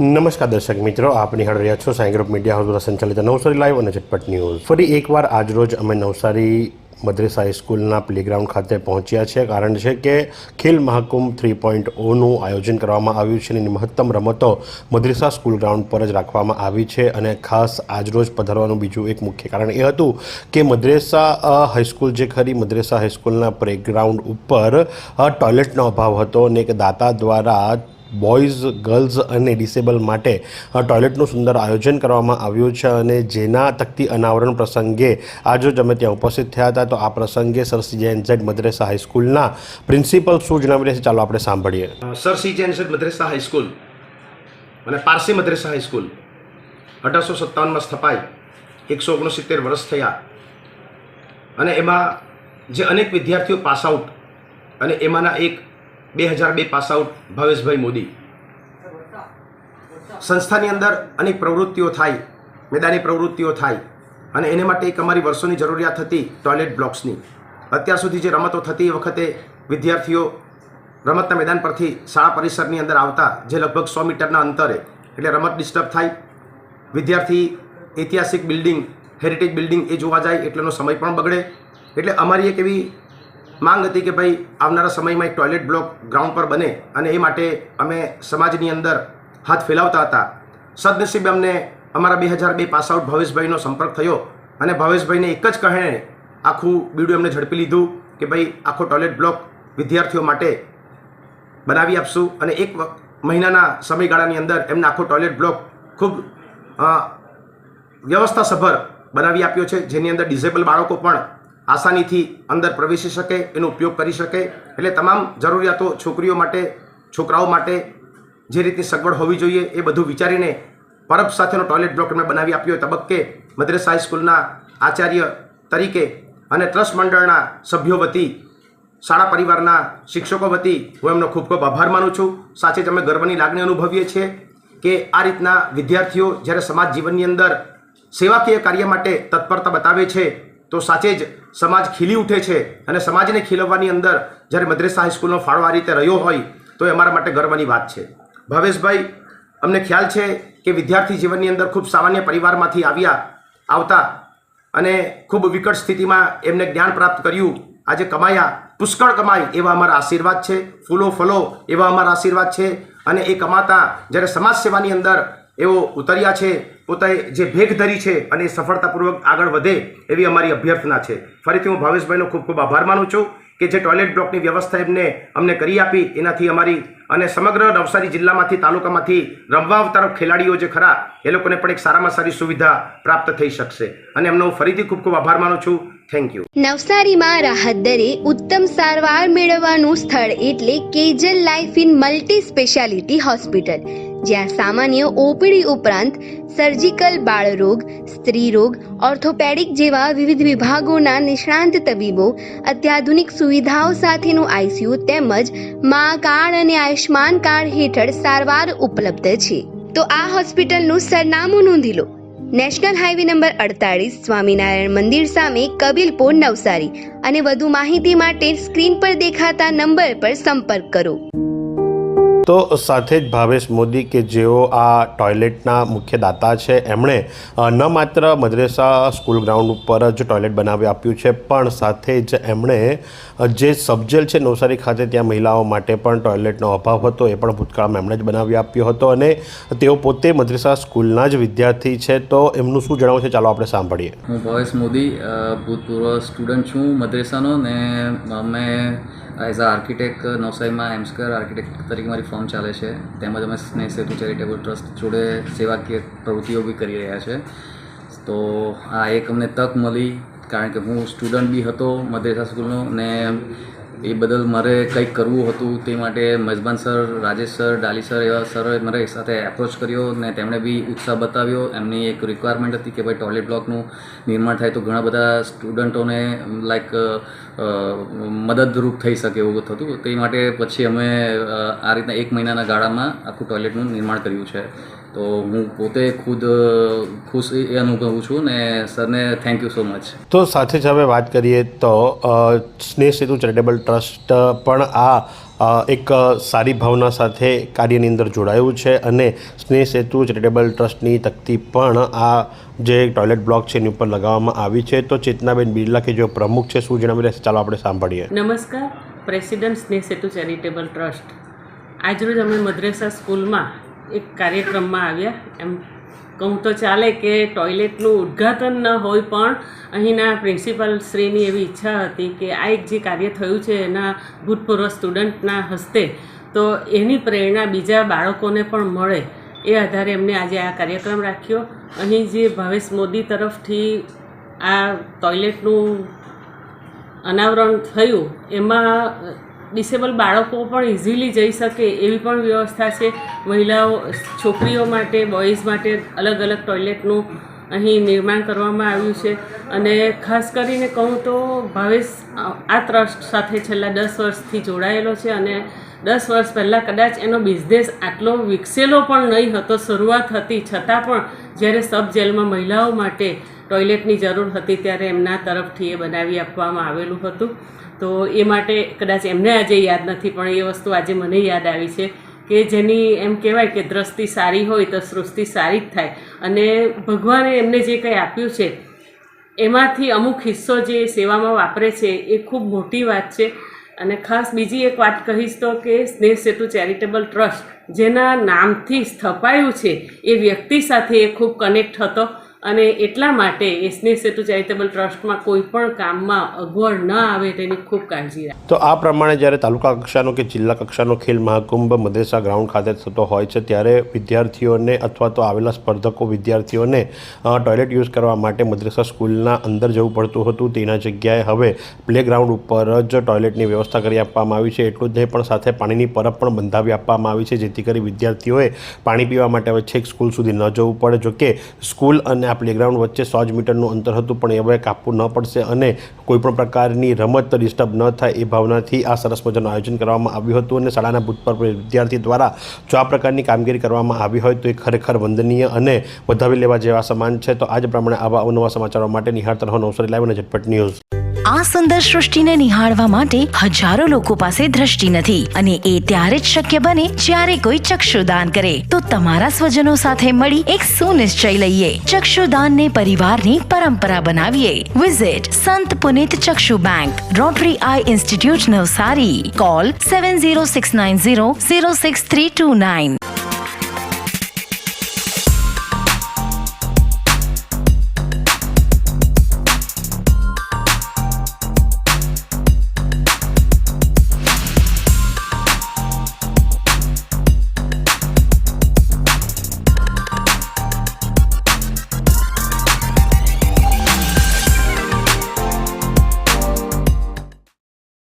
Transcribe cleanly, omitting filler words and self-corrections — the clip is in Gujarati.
નમસ્કાર દર્શક મિત્રો, આપ નિહાળ રહ્યા છો સાઈ ગ્રુપ મીડિયા હાઉસ દ્વારા સંચાલિત નવસારી લાઈવ અને ઝટપટ ન્યૂઝ. ફરી એકવાર આજરોજ અમે નવસારી મદ્રેસા હાઈસ્કૂલના પ્લેગ્રાઉન્ડ ખાતે પહોંચ્યા છે. કારણ છે કે ખેલ મહાકુંભ 3.0નું આયોજન કરવામાં આવ્યું છે અને મહત્તમ રમતો મદ્રેસા સ્કૂલ ગ્રાઉન્ડ પર જ રાખવામાં આવી છે. અને ખાસ આજરોજ પધારવાનું બીજું એક મુખ્ય કારણ એ હતું કે મદ્રેસા હાઈસ્કૂલ જે ખરી મદ્રેસા હાઈસ્કૂલના પ્લેગ્રાઉન્ડ ઉપર ટોયલેટનો અભાવ હતો અને એક દાતા દ્વારા બોયઝ, ગર્લ્સ અને ડિસેબલ માટે ટોયલેટનું સુંદર આયોજન કરવામાં આવ્યું છે. અને જેના તકતી અનાવરણ પ્રસંગે આજરોજ અમે ત્યાં ઉપસ્થિત થયા હતા. તો આ પ્રસંગે સર CJNZ મદ્રેસા હાઈસ્કૂલના પ્રિન્સિપલ શું જણાવી રહ્યા છે, ચાલો આપણે સાંભળીએ. સર CJNZ મદ્રેસા હાઈસ્કૂલ અને પારસી મદ્રેસા હાઈસ્કૂલ 1857માં સ્થપાઈ 169 વર્ષ થયા અને એમાં જે અનેક વિદ્યાર્થીઓ પાસ આઉટ અને એમાંના એક 2002 પાસ આઉટ ભાવેશભાઈ મોદી. સંસ્થાની અંદર અનેક પ્રવૃત્તિઓ થાય, મેદાની પ્રવૃત્તિઓ થાય અને એને માટે એક અમારી વર્ષોની જરૂરિયાત હતી ટોયલેટ બ્લોક્સની. અત્યાર સુધી જે રમતો થતી એ વખતે વિદ્યાર્થીઓ રમતના મેદાન પરથી શાળા પરિસરની અંદર આવતા જે લગભગ 100 મીટરના અંતરે, એટલે રમત ડિસ્ટર્બ થાય, વિદ્યાર્થી ઐતિહાસિક બિલ્ડિંગ, હેરિટેજ બિલ્ડિંગ એ જોવા જાય એટલેનો સમય પણ બગડે. એટલે અમારી એક એવી માંગ હતી કે ભાઈ આવનારા સમયમાં એક ટોયલેટ બ્લોક ગ્રાઉન્ડ પર બને અને એ માટે અમે સમાજની અંદર હાથ ફેલાવતા હતા. સદનસીબે અમને અમારા 2002 પાસ આઉટ ભાવેશભાઈનો સંપર્ક થયો અને ભાવેશભાઈને એક જ કહે આખું બીડું એમને ઝડપી લીધું કે ભાઈ આખો ટોયલેટ બ્લોક વિદ્યાર્થીઓ માટે બનાવી આપશું. અને એક મહિનાના સમયગાળાની અંદર એમને આખો ટોયલેટ બ્લોક ખૂબ વ્યવસ્થાસભર બનાવી આપ્યો છે, જેની અંદર ડિઝેબલ બાળકો પણ આસાનીથી અંદર પ્રવેશી શકે, એનો ઉપયોગ કરી શકે. એટલે તમામ જરૂરિયાતો છોકરીઓ માટે, છોકરાઓ માટે જે રીતની સગવડ હોવી જોઈએ એ બધું વિચારીને પરબ સાથેનો ટોયલેટ બ્લોક એમને બનાવી આપ્યો. તબક્કે મદ્રેસા હાઈસ્કૂલના આચાર્ય તરીકે અને ટ્રસ્ટ મંડળના સભ્યો વતી, શાળા પરિવારના શિક્ષકો વતી હું એમનો ખૂબ ખૂબ આભાર માનું છું. સાથે જ અમે ગર્વની લાગણી અનુભવીએ છીએ કે આ રીતના વિદ્યાર્થીઓ જ્યારે સમાજ જીવનની અંદર સેવાકીય કાર્ય માટે તત્પરતા બતાવે છે તો સાચે જ સમાજ ખીલી ઉઠે છે. અને સમાજને ખીલવવાની અંદર જ્યારે મદ્રેસા હાઈસ્કૂલનો ફાળો આ રીતે રહ્યો હોય તો એ અમારા માટે ગર્વની વાત છે. ભાવેશભાઈ, અમને ખ્યાલ છે કે વિદ્યાર્થી જીવનની અંદર ખૂબ સામાન્ય પરિવારમાંથી આવતા અને ખૂબ વિકટ સ્થિતિમાં એમને જ્ઞાન પ્રાપ્ત કર્યું, આજે કમાયા, પુષ્કળ કમાય એવા અમારા આશીર્વાદ છે, ફૂલો ફલો એવા અમારા આશીર્વાદ છે. અને એ કમાતા જ્યારે સમાજ સેવાની અંદર એવો ઉતર્યા છે, પોતે જે ભેગ ધરી છે અને સફળતાપૂર્વક આગળ વધે એવી અમારી અભ્યર્થના છે. ફરીથી હું ભાવેશભાઈનો ખૂબ ખૂબ આભાર માનું છું કે જે ટોયલેટ બ્લોકની વ્યવસ્થા અમને કરી આપી. એનાથી અમારી અને સમગ્ર નવસારી જિલ્લામાંથી, તાલુકામાંથી રમવા આવતા ખેલાડીઓ જે ખરા એ લોકોને પણ એક સારામાં સારી સુવિધા પ્રાપ્ત થઈ શકશે. અને એમનો હું ફરીથી ખૂબ ખૂબ આભાર માનું છું. Thank you. નવસારીમાં રાહત દરે ઉત્તમ સારવાર મેળવવાનું સ્થળ એટલે Kejal life in multi speciality hospital, જ્યાં સામાન્ય OPD ઉપરાંત સર્જિકલ, બાળરોગ, સ્ત્રી રોગ, ઓર્થોપેડિક જેવા વિવિધ વિભાગોના નિષ્ણાંત તબીબો, અત્યાધુનિક સુવિધાઓ સાથેનું ICU તેમજ મા કાર્ડ અને આયુષ્માન કાર્ડ હેઠળ સારવાર ઉપલબ્ધ છે. તો આ હોસ્પિટલનું સરનામું નોંધી લો. નેશનલ હાઈવે નંબર 48, સ્વામિનારાયણ મંદિર સામે, કબીલપુર, નવસારી. અને વધુ માહિતી માટે સ્ક્રીન પર દેખાતા નંબર પર સંપર્ક કરો. તો સાથે જ ભાવેશ મોદી કે જેઓ આ ટોયલેટના મુખ્ય દાતા છે, એમણે ન માત્ર મદ્રેસા સ્કૂલ ગ્રાઉન્ડ ઉપર જ ટોયલેટ બનાવી આપ્યું છે, પણ સાથે જ એમણે જે સબજેલ છે નવસારી ખાતે, ત્યાં મહિલાઓ માટે પણ ટોયલેટનો અભાવ હતો, એ પણ ભૂતકાળમાં એમણે જ બનાવી આપ્યો હતો. અને તેઓ પોતે મદ્રેસા સ્કૂલના જ વિદ્યાર્થી છે. તો એમનું શું જણાવવું છે, ચાલો આપણે સાંભળીએ. હું ભાવેશ મોદી, ભૂતપૂર્વ સ્ટુડન્ટ છું મદ્રેસાનો, ને અમે એઝ અ આર્કિટેક્ટ નવસારીમાં M2 આર્કિટેક્ટ તરીકે મારી ફર્મ ચાલે છે. તેમજ અમે સ્નેહ સેતુ ચેરિટેબલ ટ્રસ્ટ જોડે સેવાકીય પ્રવૃત્તિઓ બી કરી રહ્યા છે. તો આ એક અમને તક મળી, કારણ કે હું સ્ટુડન્ટ બી હતો મદ્રેસા સ્કૂલનો, ને એ બદલ મારે કંઈક કરવું હતું. તે માટે મજબાન સર, રાજેશ સર, ડાલી સર એવા સરોએ મારી સાથે એપ્રોચ કર્યો ને તેમણે બી ઉત્સાહ બતાવ્યો. એમની એક રિક્વાયરમેન્ટ હતી કે ભાઈ ટોયલેટ બ્લોકનું નિર્માણ થાય તો ઘણા બધા સ્ટુડન્ટોને મદદરૂપ થઈ શકે એવું થતું. તે માટે પછી અમે આ રીતના 1 મહિનાના ગાળામાં આખું ટોયલેટનું નિર્માણ કર્યું છે. તો હું પોતે ખુદ ખુશ એ અનુભવું છું ને સરને થેન્ક યુ સો મચ. તો સાથે જ હવે વાત કરીએ તો સ્નેહ સેતુ ચેરિટેબલ ટ્રસ્ટ પણ આ એક સારી ભાવના સાથે કાર્યની અંદર જોડાયું છે અને સ્નેહ સેતુ ચેરિટેબલ ટ્રસ્ટની તકતી પણ આ જે ટોયલેટ બ્લોક છે એની ઉપર લગાવવામાં આવી છે. તો ચેતનાબેન બિરલા કે જો પ્રમુખ છે શું જણાવી રહેશે, ચાલો આપણે સાંભળીએ. નમસ્કાર. પ્રેસિડેન્ટ સ્નેહ સેતુ ચેરિટેબલ ટ્રસ્ટ આજરોજ અમે મદ્રેસા સ્કૂલમાં એક કાર્યક્રમમાં આવ્યા. એમ કહું તો ચાલે કે ટોયલેટનું ઉદ્ઘાટન ન હોય પણ અહીંના પ્રિન્સિપાલ શ્રીની એવી ઈચ્છા હતી કે આ એક જે કાર્ય થયું છે એના ભૂતપૂર્વ સ્ટુડન્ટના હસ્તે, તો એની પ્રેરણા બીજા બાળકોને પણ મળે એ આધારે એમને આજે આ કાર્યક્રમ રાખ્યો. અહીં જે ભાવેશ મોદી તરફથી આ ટોયલેટનું અનાવરણ થયું એમાં ડિસેબલ બાળકો પણ ઇઝીલી જઈ શકે એવી પણ વ્યવસ્થા છે. મહિલાઓ, છોકરીઓ માટે, બોયઝ માટે અલગ અલગ ટોયલેટનું અહીં નિર્માણ કરવામાં આવ્યું છે. અને ખાસ કરીને કહું તો ભાવેશ આ ટ્રસ્ટ સાથે છેલ્લા 10 વર્ષથી જોડાયેલો છે અને 10 વર્ષ પહેલાં કદાચ એનો બિઝનેસ આટલો વિકસેલો પણ નહીં હતો, શરૂઆત હતી, છતાં પણ જ્યારે સબ જેલમાં મહિલાઓ માટે ટોયલેટની જરૂર હતી ત્યારે એમના તરફથી એ બનાવી આપવામાં આવેલું હતું. તો એ માટે કદાચ એમને આજે યાદ નથી પણ એ વસ્તુ આજે મને યાદ આવી છે કે જેની એમ કહેવાય કે દ્રષ્ટિ સારી હોય તો સૃષ્ટિ સારી જ થાય. અને ભગવાને એમને જે કંઈ આપ્યું છે એમાંથી અમુક હિસ્સો જે સેવામાં વાપરે છે એ ખૂબ મોટી વાત છે. અને ખાસ બીજી એક વાત કહીશ તો કે સ્નેહ સેતુ ચેરિટેબલ ટ્રસ્ટ જેના નામથી સ્થપાયું છે એ વ્યક્તિ સાથે એ ખૂબ કનેક્ટ હતો અને એટલા માટે એ સ્નેહ સેતુ ચેરિટેબલ ટ્રસ્ટમાં કોઈ પણ કામમાં અગવડ ન આવે તેની ખૂબ કાળજી રાખે. તો આ પ્રમાણે જ્યારે તાલુકા કક્ષાનો કે જિલ્લા કક્ષાનો ખેલ મહાકુંભ મદ્રેસા ગ્રાઉન્ડ ખાતે થતો હોય છે ત્યારે વિદ્યાર્થીઓને અથવા તો આવેલા સ્પર્ધકો વિદ્યાર્થીઓને ટોયલેટ યુઝ કરવા માટે મદ્રેસા સ્કૂલના અંદર જવું પડતું હતું. તેના જગ્યાએ હવે પ્લેગ્રાઉન્ડ ઉપર જ ટોયલેટની વ્યવસ્થા કરી આપવામાં આવી છે. એટલું જ નહીં પણ સાથે પાણીની પરબ પણ બંધાવી આપવામાં આવી છે જેથી કરી વિદ્યાર્થીઓએ પાણી પીવા માટે હવે છેક સ્કૂલ સુધી ન જવું પડે. જોકે સ્કૂલ અને આ પ્લેગ્રાઉન્ડ વચ્ચે 100 જ મીટરનું અંતર હતું પણ એ હવે કાપવું ન પડશે અને કોઈપણ પ્રકારની રમત ડિસ્ટર્બ ન થાય એ ભાવનાથી આ સરસ મજાનું આયોજન કરવામાં આવ્યું હતું. અને શાળાના ભૂતપૂર્વ વિદ્યાર્થી દ્વારા જો આ પ્રકારની કામગીરી કરવામાં આવી હોય તો એ ખરેખર વંદનીય અને વધાવી લેવા જેવા સમાન છે. તો આ જ પ્રમાણે આવા અવનવા સમાચારો માટે નિહાળતા રહો નવસારી લાઈવ અને ઝટપટ ન્યૂઝ. આ સુંદર સૃષ્ટિને નિહાળવા માટે હજારો લોકો પાસે દ્રષ્ટિ નથી અને એ ત્યારે જ શક્ય બને જ્યારે કોઈ ચક્ષુદાન કરે. તો તમારા સ્વજનો સાથે મળી એક સુનિશ્ચય લઈએ, ચક્ષુદાનને પરિવારની પરંપરા બનાવીએ. Visit Sant Punit Chakshu bank, Rotary eye institute Navsari. Call 7069006329.